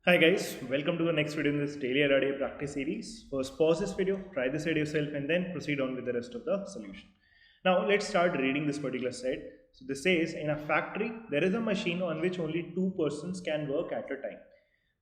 Hi guys, welcome to the next video in this daily RDA practice series. First pause this video, try the set yourself and then proceed on with the rest of the solution. Now let's start reading this particular set. So this says in a factory there is a machine on which only two persons can work at a time.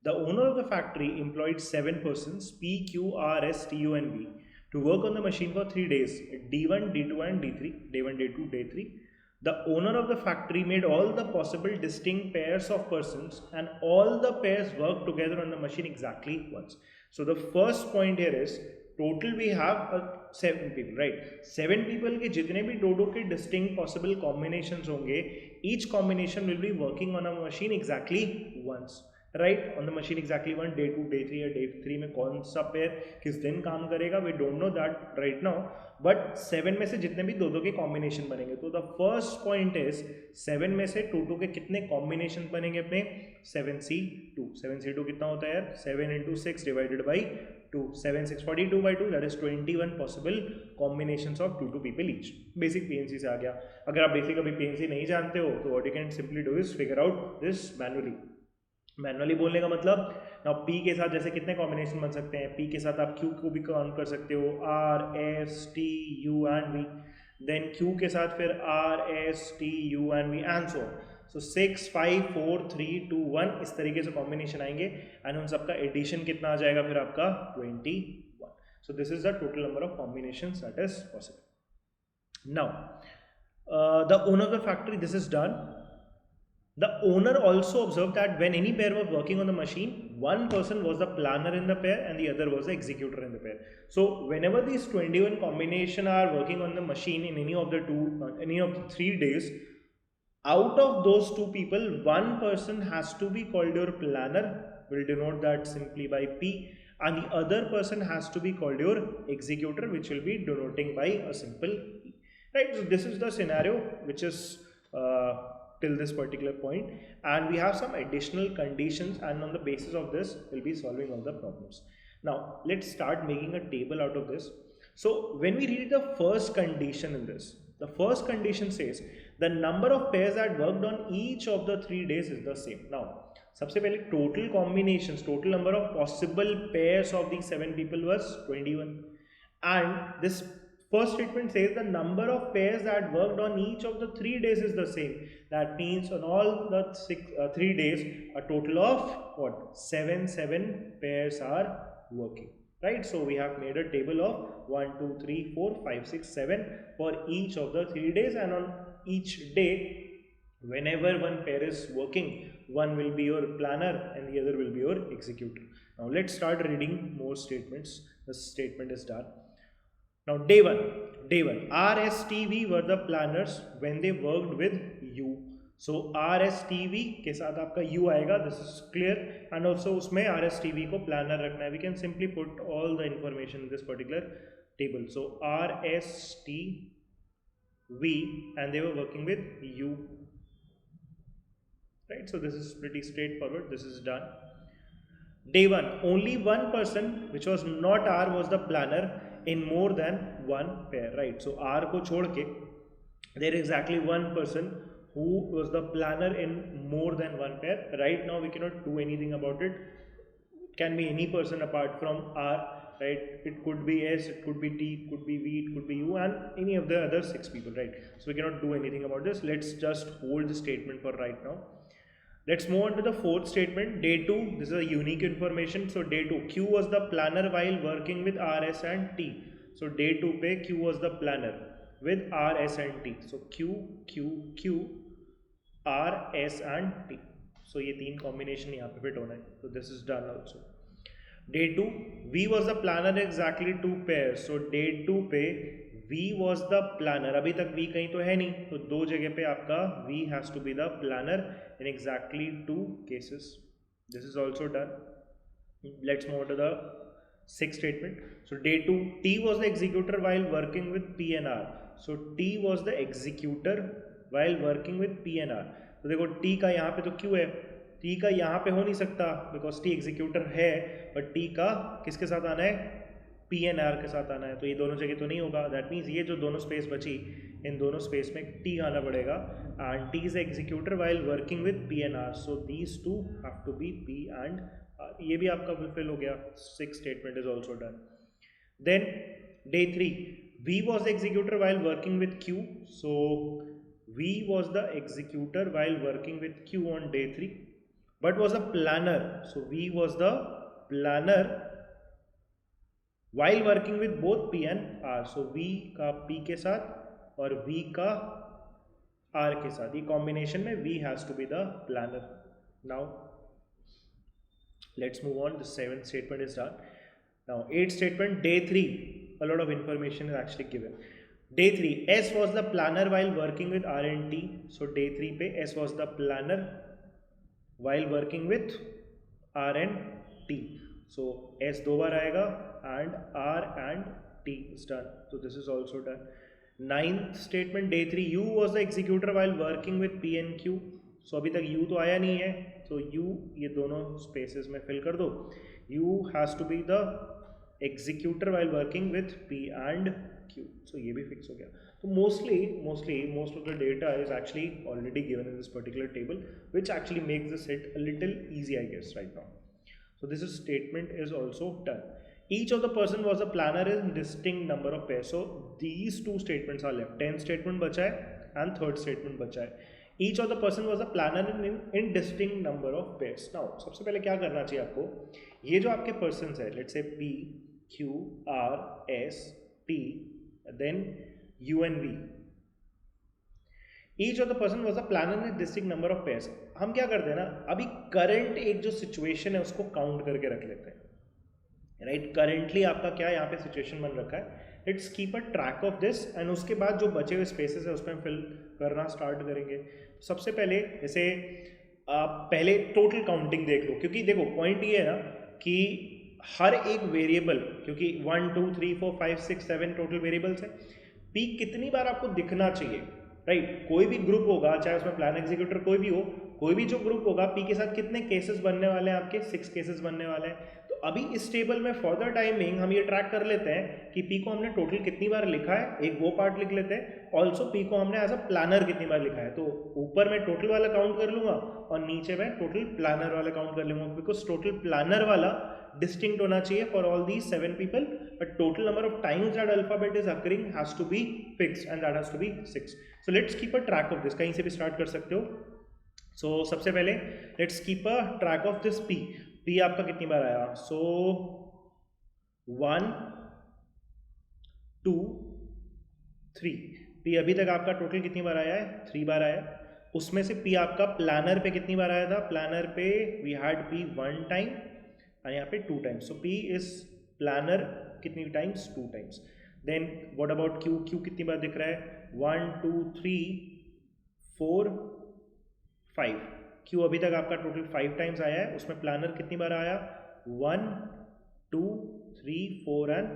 The owner of the factory employed seven persons P, Q, R, S, T, U and V to work on the machine for 3 days D1, D2 and D3, Day 1, Day 2, Day 3. The owner of the factory made all the possible distinct pairs of persons and all the pairs worked together on the machine exactly once. So the first point here is total we have seven people, right? Seven people के जितने भी दो के distinct possible combinations होंगे, each combination will be working on a machine exactly once. Right on the machine exactly one day 2 day 3 या day 3 में कौन सा पेयर किस दिन काम करेगा we don't know that right now but 7 में से जितने भी दो के कॉम्बिनेशन बनेंगे तो द फर्स्ट पॉइंट इज 7 में से 2 के कितने कॉम्बिनेशन बनेंगे अपने 7C2 7C2 कितना होता है यार 7 into 6 divided by 2 7 6 42 by 2 that is 21 possible combinations of 2 people each basic PNC से आ गया अगर आप बेसिक अभी पीएनसी नहीं जानते हो तो what you can simply do is figure out this manually बोलने का मतलब ना पी के साथ जैसे कितने कॉम्बिनेशन बन सकते हैं पी के साथ आप क्यू को भी काउंट कर सकते हो R S T U and V then Q के साथ फिर R S T U and V and so 6 5 4 3 2 1 इस तरीके से कॉम्बिनेशन आएंगे एंड उन सबका एडिशन कितना आ जाएगा फिर आपका 21 सो this is the total number of combination that is possible now the owner of the factory this is done. The owner also observed that when any pair was working on the machine, one person was the planner in the pair and the other was the executor in the pair. So whenever these 21 combination are working on the machine in any of the any of the 3 days, out of those two people, one person has to be called your planner. We'll denote that simply by P, and the other person has to be called your executor, which will be denoting by a simple E. Right. So this is the scenario which is till this particular point, and we have some additional conditions, and on the basis of this we'll be solving all the problems. Now let's start making a table out of this. So when we read the first condition in this, the first condition says the number of pairs that worked on each of the 3 days is the same. Now सबसे पहले total combinations, total number of possible pairs of these 7 people was 21, and this first statement says the number of pairs that worked on each of the 3 days is the same. That means on all the 3 days, a total of what? 7 pairs are working. Right? So we have made a table of 1, 2, 3, 4, 5, 6, 7 for each of the 3 days, and on each day, whenever one pair is working, one will be your planner and the other will be your executor. Now let's start reading more statements. This statement is done. Now day one, RSTV were the planners when they worked with U. So RSTV के साथ आपका U आएगा, this is clear, and also उसमें RSTV को planner रखना है. We can simply put all the information in this particular table. So RSTV and they were working with U. Right, so this is pretty straightforward. This is done. Day one, only one person, which was not R, was the planner in more than one pair. Right, so R को छोड़ के there is exactly one person who was the planner in more than one pair. Right now we cannot do anything about it. It can be any person apart from R. Right, it could be S, it could be T, it could be V, it could be U, and any of the other 6 people. Right, so we cannot do anything about this. Let's just hold the statement for right now. Let's move on to the fourth statement. Day 2, this is a unique information. So day 2, Q was the planner while working with R, S and T. So day 2 पे Q was the planner with R, S and T. So Q, R, S and T. So ये तीन combination यहाँ पे fit होना है. So this is done also. Day 2, V was the planner exactly 2 pairs. So day 2 पे V was the planner. अभी तक V कहीं तो है नहीं, तो दो जगह पे आपका V has to be the planner in exactly 2 cases. This is also done. Let's move on to the sixth statement. So day 2, T was the executor while working with P and R. So T was the executor while working with P and R. तो देखो T का यहाँ पे तो Q है, T का यहाँ पे हो नहीं सकता because T executor है, but T का किसके साथ आना है? पी एन आर के साथ आना है, तो ये दोनों जगह तो नहीं होगा. दैट मीन्स ये जो दोनों स्पेस बची, इन दोनों स्पेस में टी आना पड़ेगा. And T is executor while working with P N R, so these two have to be P and R. ये भी आपका फुलफिल हो गया. 6 statement is also done. Then day 3, V was the executor while working with Q. So V was the executor while working with Q on day 3. But was a planner. So V was the planner while working with both P and R. So V का P के साथ और V का R के साथ, ये combination में V has to be the planner. Now let's move on. The 7th statement is done. Now 8th statement, day 3. A lot of information is actually given. Day 3, S was the planner while working with R and T. So day 3 पे S was the planner while working with R and T. So S दो बार आएगा and R and T is done. So this is also done. 9th statement, day 3, U was the executor while working with P and Q. So अभी तक U तो आया नहीं है, तो U ये दोनों spaces में fill कर दो. U has to be the executor while working with P and Q. So ये भी fix हो गया. So most of the data is actually already given in this particular table, which actually makes the set a little easy, I guess, right now. So this statement is also done. Each of the person was a planner in distinct number of pairs. So these two statements are left. 10th statement बचा है and 3rd statement बचा है. Each of the person was a planner in distinct number of pairs. Now सबसे पहले क्या करना चाहिए आपको, ये जो आपके persons है, let's say P, Q, R, S, T, then U and V. Each of the person was a planner in a distinct number of pairs. हम क्या करते हैं ना, अभी करंट एक जो सिचुएशन है उसको काउंट करके रख लेते हैं, राइट. करेंटली आपका क्या यहाँ पे सिचुएशन बन रखा है, let's keep a track of this and उसके बाद जो बचे हुए स्पेसेस है उसमें फिल करना स्टार्ट करेंगे. सबसे पहले जैसे आप पहले टोटल काउंटिंग देख लो, क्योंकि देखो पॉइंट ये है ना कि हर एक वेरिएबल, क्योंकि 1 2 3 4 5 6 7 टोटल वेरिएबल्स है, पी कितनी बार आपको दिखना चाहिए, राइट. कोई भी ग्रुप होगा, चाहे उसमें प्लान एग्जीक्यूटर कोई भी हो, कोई भी जो ग्रुप होगा, पी के साथ कितने केसेस बनने वाले हैं आपके, 6 केसेस बनने वाले हैं. तो अभी इस टेबल में फॉर द टाइमिंग हम ये ट्रैक कर लेते हैं कि पी को हमने टोटल कितनी बार लिखा है, एक वो पार्ट लिख लेते हैं. ऑल्सो पी को हमने एज अ प्लानर कितनी बार लिखा है, तो ऊपर मैं टोटल वाला काउंट कर लूंगा और नीचे मैं टोटल प्लानर वाला काउंट कर लूंगा, बिकॉज टोटल प्लानर वाला distinct होना चाहिए for all these 7 people, but total number of times that alphabet is occurring has to be fixed and that has to be 6. So let's keep a track of this. कहीं से भी start कर सकते हो. So सबसे पहले let's keep a track of this P. P आपका कितनी बार आया, so 1 2 3. P अभी तक आपका टोटल कितनी बार आया है, 3 बार आया. उसमें से P आपका प्लानर पे कितनी बार आया था, प्लानर पे we had P 1 टाइम और यहाँ पे 2 times. So P is planner कितनी times, 2 times. Then what about Q, Q कितनी बार दिख रहा है, 1 2 3 4 5. Q अभी तक आपका टोटल 5 टाइम्स आया है, उसमें प्लानर कितनी बार आया, 1 2 3 4 एंड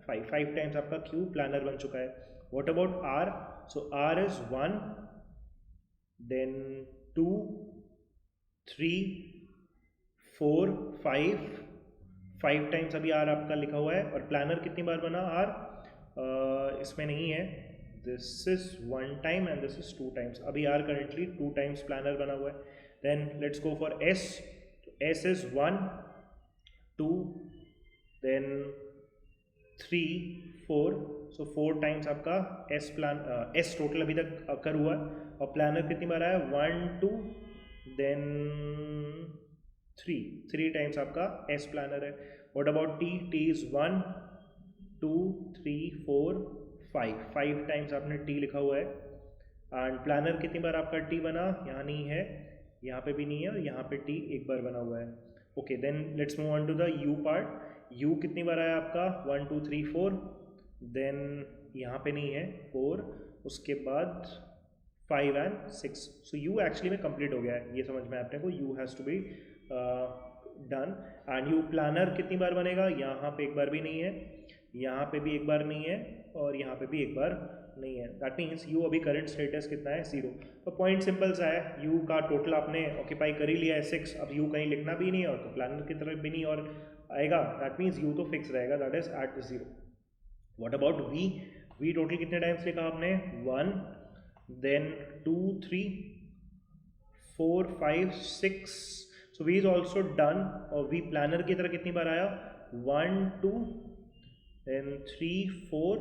5 टाइम्स आपका Q प्लानर बन चुका है. What about R, so R is 1 then 2 3 4 5 times अभी R आपका लिखा हुआ है. और प्लानर कितनी बार बना R, इसमें नहीं है, this is 1 time and this is 2 times. अभी R करेंटली 2 टाइम्स प्लानर बना हुआ है. Then let's go for S. S is 1 2 then 3 4, so 4 times आपका S टोटल अभी तक अकर हुआ है. और प्लानर कितनी बार आया, 1 2 देन 3 टाइम्स आपका S प्लानर है. What about T, T is 1 2 3 4 5 times आपने T लिखा हुआ है. एंड प्लानर कितनी बार आपका T बना, यहाँ नहीं है, यहाँ पे भी नहीं है, और यहाँ पे T एक बार बना हुआ है. Okay, then let's move on to the U part. U कितनी बार आया आपका, 1 2 3 4, देन यहाँ पे नहीं है 4, उसके बाद 5 एंड 6. सो U एक्चुअली में कंप्लीट हो गया है, ये समझ में अपने को. U has to be done. And U planner कितनी बार बनेगा, यहाँ पे एक बार भी नहीं है, यहाँ पे भी एक बार नहीं है, और यहाँ पे भी एक बार नहीं है. दैट मीन्स U अभी करंट स्टेटस कितना है, 0. तो पॉइंट सिंपल सा है, U का टोटल आपने ऑक्यूपाई कर ही लिया है 6. अब U कहीं लिखना भी नहीं है और तो प्लानर की तरफ भी नहीं, और आएगा, दैट मीन्स यू तो फिक्स रहेगा, that is at 0. What about V? V total कितने टाइम्स लिखा आपने? 1, then 2, 3, 4, 5, 6. So V is also done. और वी प्लानर की तरह कितनी बार आया? 1, 2, देन 3, 4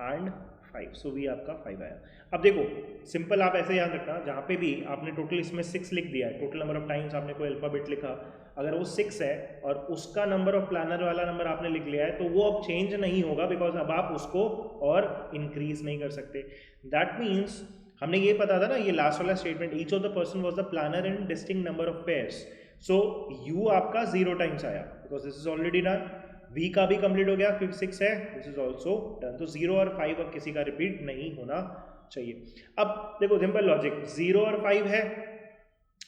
एंड 5. सो वी आपका 5 आया. अब देखो सिंपल, आप ऐसे याद रखना, जहाँ पे भी आपने टोटल इसमें 6 लिख दिया है, टोटल नंबर ऑफ टाइम्स आपने कोई अल्फाबेट लिखा, अगर वो 6 है और उसका नंबर ऑफ प्लानर वाला नंबर आपने लिख लिया है, तो वो अब चेंज नहीं होगा, बिकॉज अब आप उसको और इंक्रीज नहीं कर सकते. दैट मीन्स हमने ये पता था ना, ये लास्ट वाला statement, each of the person was the planner in distinct number of pairs. So U आपका 0 टाइम्स आया, because this is already done. V का भी कंप्लीट हो गया क्योंकि 6 है, दिस इज ऑल्सो डन. तो 0 और 5 अब किसी का रिपीट नहीं होना चाहिए. अब देखो सिंपल लॉजिक, 0 और 5 है,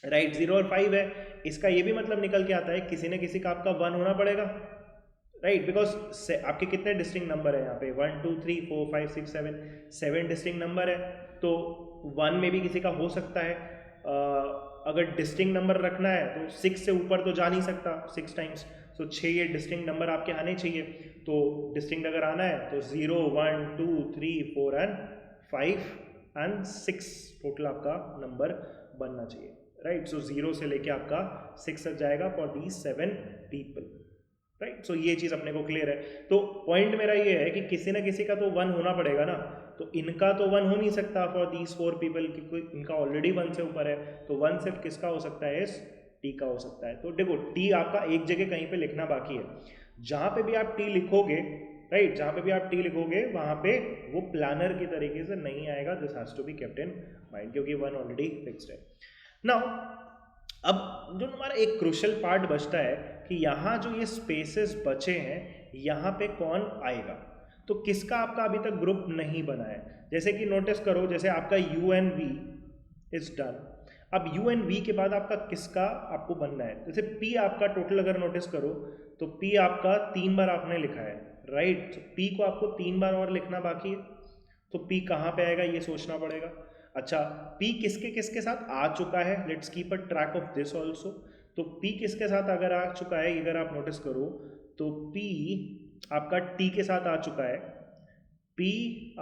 राइट, 0 और 5 है, इसका ये भी मतलब निकल के आता है किसी न किसी का आपका 1 होना पड़ेगा, राइट, बिकॉज आपके कितने डिस्टिंक्ट नंबर है यहाँ पे? 1, 2, 3, 4, 5, 6, 7 डिस्टिंक्ट नंबर है, तो 1 में भी किसी का हो सकता है. अगर डिस्टिंक्ट नंबर रखना है तो 6 से ऊपर तो जा नहीं सकता 6 टाइम्स, सो 6 ये डिस्टिंक्ट नंबर आपके आने चाहिए. तो डिस्टिंक्ट अगर आना है तो 0, 1, 2, 3, 4 एंड 5 एंड 6 टोटल आपका नंबर बनना चाहिए, राइट. सो 0 से लेके आपका 6 तक जाएगा फॉर दी 7 पीपल, राइट. सो ये चीज़ अपने को क्लियर है. तो पॉइंट मेरा ये है कि किसी ना किसी का तो 1 होना पड़ेगा ना, तो इनका तो 1 हो नहीं सकता फॉर दीज 4 पीपल, क्योंकि इनका ऑलरेडी 1 से ऊपर है. तो 1 सिर्फ किसका हो सकता है? इस टी का हो सकता है. तो देखो टी आपका एक जगह कहीं पे लिखना बाकी है, जहाँ पे भी आप टी लिखोगे, राइट, जहाँ पे भी आप टी लिखोगे वहाँ पे वो प्लानर की तरीके से नहीं आएगा. This has to be kept in mind, क्योंकि 1 ऑलरेडी फिक्स्ड है. नाउ अब जो हमारा एक क्रूशियल पार्ट बचता है कि यहाँ जो ये स्पेसेस बचे हैं, यहाँ पे कौन आएगा? तो किसका आपका अभी तक ग्रुप नहीं बना है? जैसे कि नोटिस करो, जैसे आपका U and V is done. अब यू एन वी के बाद आपका किसका आपको बनना है? जैसे पी आपका टोटल अगर नोटिस करो तो पी आपका 3 बार आपने लिखा है, राइट. तो पी को आपको 3 बार और लिखना बाकी है, तो पी कहाँ पे आएगा ये सोचना पड़ेगा. अच्छा, P किसके साथ आ चुका है? Let's keep a track of this also. तो P किसके साथ अगर आ चुका है, अगर आप नोटिस करो तो P आपका T के साथ आ चुका है, P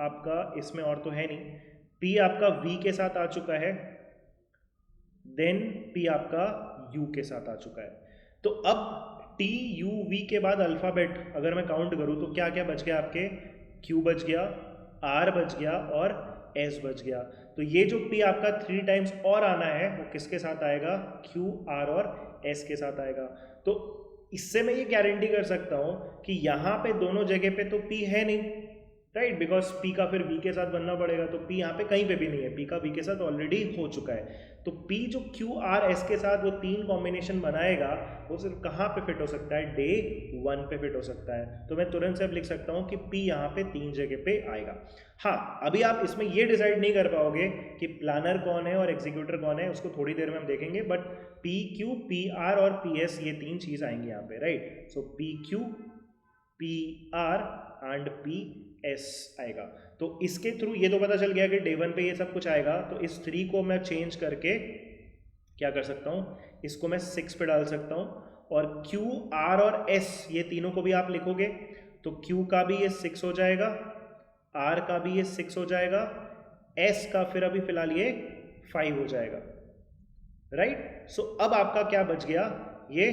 आपका इसमें और तो है नहीं, P आपका V के साथ आ चुका है, देन P आपका U के साथ आ चुका है. तो अब T U V के बाद अल्फाबेट अगर मैं काउंट करूँ तो क्या क्या बच गया आपके? Q बच गया, R बच गया और S बच गया. तो ये जो P आपका 3 टाइम्स और आना है वो किसके साथ आएगा? Q, R और S के साथ आएगा. तो इससे मैं ये गारंटी कर सकता हूँ कि यहाँ पे दोनों जगह पे तो P है नहीं, राइट, बिकॉज P का फिर V के साथ बनना पड़ेगा. तो P यहाँ पे कहीं पे भी नहीं है, P का V के साथ ऑलरेडी हो चुका है. तो P जो Q, R, S के साथ वो 3 कॉम्बिनेशन बनाएगा, वो सिर्फ कहाँ पे फिट हो सकता है? डे 1 पे फिट हो सकता है. तो मैं तुरंत से अब लिख सकता हूँ कि P यहाँ पे 3 जगह पे आएगा. हाँ, अभी आप इसमें ये डिसाइड नहीं कर पाओगे कि प्लानर कौन है और एग्जीक्यूटर कौन है, उसको थोड़ी देर में हम देखेंगे. But P Q, P R और P S ये 3 चीज़ आएंगी यहाँ पे, right. So P Q, P R and P S आएगा. तो इसके थ्रू ये तो पता चल गया कि डे 1 पे ये सब कुछ आएगा. तो इस 3 को मैं चेंज करके क्या कर सकता हूँ? इसको मैं 6 पे डाल सकता हूँ. और Q, R और S ये तीनों को भी आप लिखोगे तो Q का भी ये 6 हो जाएगा, R का भी ये 6 हो जाएगा, S का फिर अभी फिलहाल ये 5 हो जाएगा, राइट. सो अब आपका क्या बच गया? ये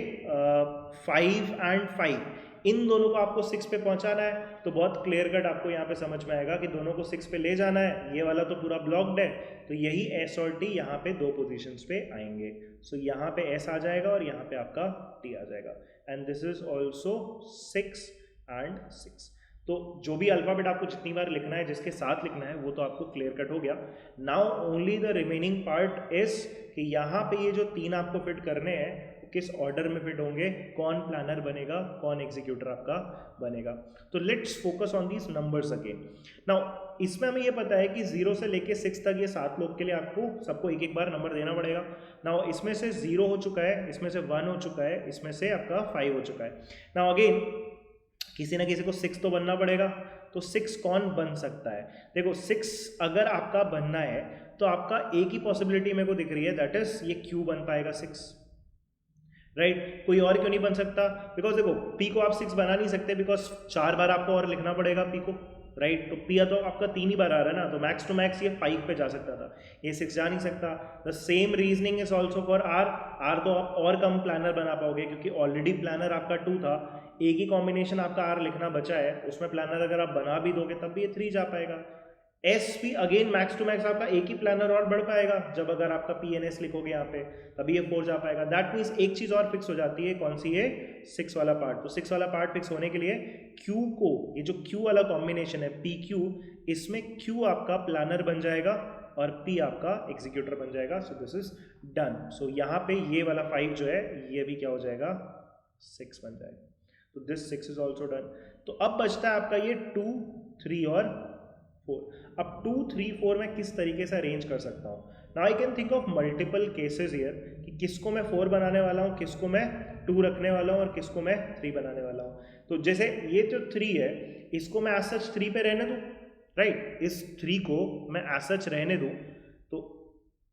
5 एंड 5, इन दोनों को आपको 6 पे पहुंचाना है. तो बहुत क्लियर कट आपको यहाँ पे समझ में आएगा कि दोनों को 6 पे ले जाना है. ये वाला तो पूरा ब्लॉक्ड है, तो यही S और T यहाँ पे 2 पोजीशंस पे आएंगे. सो यहाँ पे S आ जाएगा और यहाँ पे आपका T आ जाएगा. And this is also 6 and 6. तो जो भी अल्फाबेट आपको जितनी बार लिखना है, जिसके साथ लिखना है, वो तो आपको क्लियर कट हो गया. Now only the remaining part is कि यहाँ पे ये जो 3 आपको फिट करने हैं किस ऑर्डर में फिट होंगे, कौन प्लानर बनेगा, कौन एग्जीक्यूटर आपका बनेगा. तो let's focus on these numbers again. Now इसमें हमें ये पता है कि 0 से लेके 6 तक ये 7 लोग के लिए आपको सबको एक एक बार नंबर देना पड़ेगा. नाउ इसमें से 0 हो चुका है, इसमें से 1 हो चुका है, इसमें से आपका 5 हो चुका है. नाउ अगेन किसी ना किसी को 6 तो बनना पड़ेगा. तो 6 कौन बन सकता है? देखो 6 अगर आपका बनना है तो आपका एक ही पॉसिबिलिटी मेरे को दिख रही है, दैट इज ये Q बन पाएगा 6, राइट कोई और क्यों नहीं बन सकता? बिकॉज देखो पी को आप 6 बना नहीं सकते, बिकॉज 4 बार आपको और लिखना पड़ेगा पी को, राइट तो पी तो आपका 3 ही बार आ रहा है ना, तो मैक्स टू मैक्स ये 5 पे जा सकता था, ये 6 जा नहीं सकता। The same reasoning is also for R. R तो आप और कम प्लानर बना पाओगे क्योंकि ऑलरेडी प्लानर आपका 2 था, एक ही कॉम्बिनेशन आपका आर लिखना बचा है, उसमें प्लानर अगर आप बना भी दोगे तब भी ये 3 जा पाएगा। एस भी अगेन मैक्स टू मैक्स आपका एक ही प्लानर और बढ़ पाएगा, जब अगर आपका पी एन एस लिखोगे यहाँ पे तभी ये 4 जा पाएगा। दैट मीन्स एक चीज और फिक्स हो जाती है, कौन सी है? 6 वाला पार्ट। तो 6 वाला पार्ट फिक्स होने के लिए क्यू को, ये जो क्यू वाला कॉम्बिनेशन है पी क्यू, इसमें क्यू आपका प्लानर बन जाएगा और पी आपका एग्जीक्यूटर बन जाएगा। So this is done. सो यहाँ पे ये वाला 5 जो है ये भी क्या हो जाएगा? 6 बन जाएगा। तो दिस 6 इज ऑल्सो डन। तो अब बचता है आपका ये 2, 3 और 4। अब 2, 3, 4 मैं किस तरीके से अरेंज कर सकता हूँ? Now I can think of multiple cases here कि किसको मैं 4 बनाने वाला हूँ, किसको मैं 2 रखने वाला हूँ और किसको मैं 3 बनाने वाला हूँ। तो जैसे ये जो 3 है इसको मैं एज सच 3 पे रहने दूँ, राइट इस 3 को मैं एज सच रहने दूँ, तो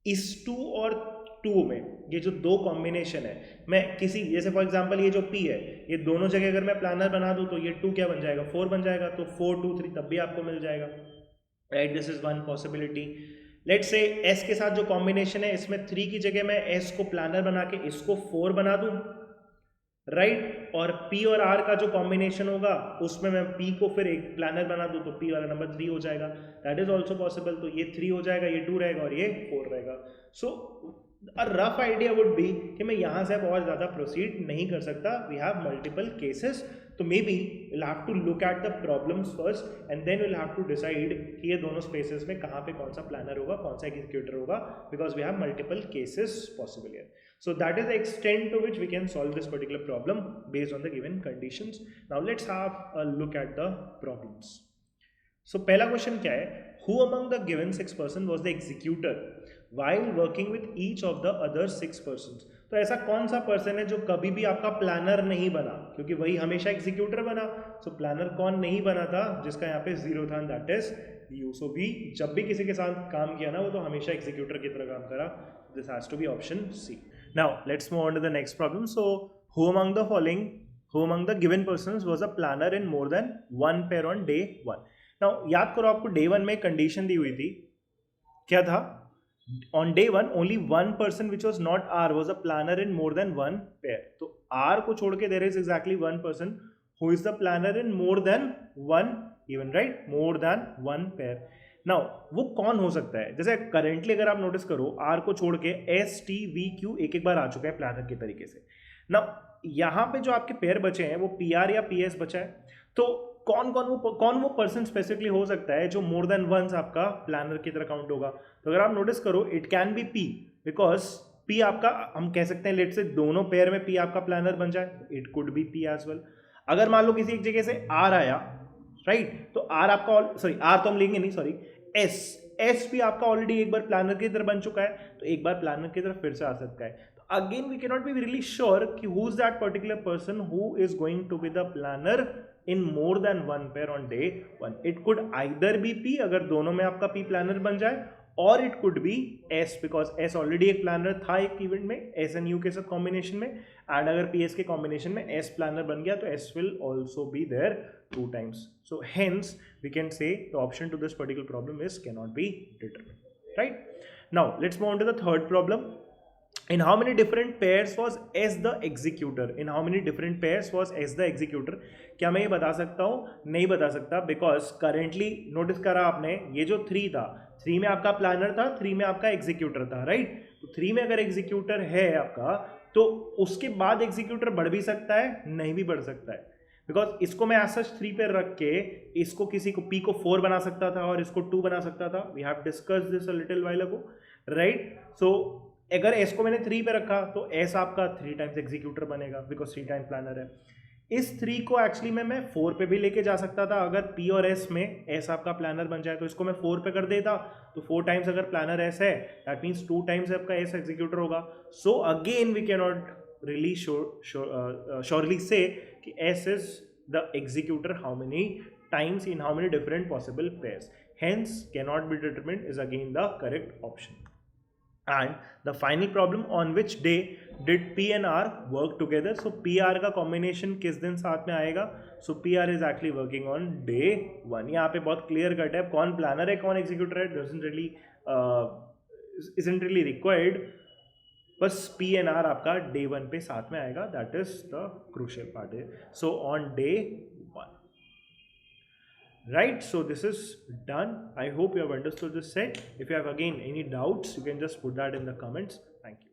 इस 2 और 2 में ये जो 2 कॉम्बिनेशन है, मैं किसी जैसे फॉर एग्जांपल ये जो P है ये दोनों जगह अगर मैं प्लानर बना दूं तो ये 2 क्या बन जाएगा? 4 बन जाएगा। तो 4, 2, 3 तब भी आपको मिल जाएगा, right this is one possibility. Let's say S के साथ जो कॉम्बिनेशन है इसमें 3 की जगह मैं S को प्लानर बना के इसको 4 बना दूं, राइट और P और R का जो कॉम्बिनेशन होगा उसमें मैं P को फिर एक प्लानर बना दूं तो P वाला नंबर 3 हो जाएगा। That is also possible. तो ये 3 हो जाएगा, ये 2 रहेगा और ये 4 रहेगा। So a rough idea would be कि मैं यहाँ से अब और ज़्यादा प्रोसीड नहीं कर सकता, वी हैव मल्टीपल केसेस। तो maybe will have to look at the problems first and then will have to decide कि ये दोनों स्पेसेस में कहाँ पे कौन सा प्लानर होगा, कौन सा एग्जीक्यूटर होगा, because we have multiple cases possible here. So that is the extent to which we can solve this particular problem based on the given conditions. Now let's have a look at the problems. So पहला question क्या है? Who among the given 6 person was the executor while working with each of the other 6 persons? तो ऐसा कौन सा person है जो कभी भी आपका प्लानर नहीं बना, क्योंकि वही हमेशा एग्जीक्यूटर बना. सो प्लानर कौन नहीं बना था जिसका यहाँ पे 0 था, दैट इज यू. सो भी जब भी किसी के साथ काम किया ना वो तो हमेशा एग्जीक्यूटर की तरह काम करा. This has to be option C. Now let's move on to the next problem. So who among the given persons was a planner in more than one pair on day 1? Now याद करो आपको day 1 में condition दी हुई थी, क्या था? On day 1 only one person which was not R was a planner in more than one pair. तो R को छोड़ के there is exactly one person who is the planner in more than one even, right? More than one pair. Now वो कौन हो सकता है? जैसे करेंटली अगर आप नोटिस करो आर को छोड़ के एस टी वी क्यू एक बार आ चुका है प्लानर के तरीके से. नाउ यहाँ पे जो आपके पेयर बचे हैं वो पी आर या पी एस बचा है. तो कौन वो पर्सन स्पेसिफिकली हो सकता है जो मोर देन वंस आपका प्लानर की तरह काउंट होगा? तो अगर आप नोटिस करो it can be P, because P आपका हम कह सकते हैं लेट से दोनों पेयर में पी आपका प्लानर बन जाए, it could be P as well. अगर मान लो किसी एक जगह से आर आया, राइट तो आर आपका आर तो हम लेंगे नहीं, सॉरी एस भी आपका ऑलरेडी एक बार प्लानर की तरह बन चुका है, तो एक बार प्लानर की तरफ फिर से आ सकता है. तो again we can not be really sure कि who is that particular person who is going to be the planner in more than one pair on day 1. It could either be P, अगर दोनों में आपका P planner बन जाए, और it could be S, because S already एक planner था एक इवेंट में एस एंड यू के साथ कॉम्बिनेशन में, एंड अगर पी एस के कॉम्बिनेशन में एस प्लानर बन गया तो S will also be there 2 times. So hence we can say the option to this particular problem is cannot be determined, right? Now let's move on to the third problem. In how many different pairs was S the executor? In how many different pairs was S the executor? क्या मैं ये बता सकता हूँ? नहीं बता सकता, because currently notice करा आपने ये जो 3 था, 3 में आपका प्लानर था, 3 में आपका एग्जीक्यूटर था, राइट? तो 3 में अगर एग्जीक्यूटर है आपका तो उसके बाद एग्जीक्यूटर बढ़ भी सकता है, नहीं भी बढ़ सकता है, बिकॉज इसको मैं एज सच 3 पे रख के इसको किसी को P को 4 बना सकता था और इसको 2 बना सकता था. We have discussed this a little while ago, right? So अगर S को मैंने 3 पे रखा तो S आपका 3 टाइम्स एग्जीक्यूटर बनेगा, बिकॉज 3 टाइम प्लानर है. इस 3 को एक्चुअली मैं 4 पे भी लेके जा सकता था. अगर P और S में S आपका प्लानर बन जाए तो इसको मैं 4 पे कर देता, तो 4 टाइम्स अगर प्लानर S है दैट मीन्स 2 टाइम्स आपका S एग्जीक्यूटर होगा. So again we can not really surely say कि S is the executor how many times in how many different possible pairs. Hence cannot be determined is again the correct option. and the final problem, on which day did P and R work together. So PR का combination किस दिन साथ में आएगा? So PR is actually working on day 1. यहाँ पे बहुत clear cut है, कौन planner है कौन executor है isn't really required. बस P and R आपका day 1 पे साथ में आएगा. That is the crucial part है. So on day 1. Right, so this is done. I hope you have understood this set. If you have again any doubts, you can just put that in the comments. Thank you.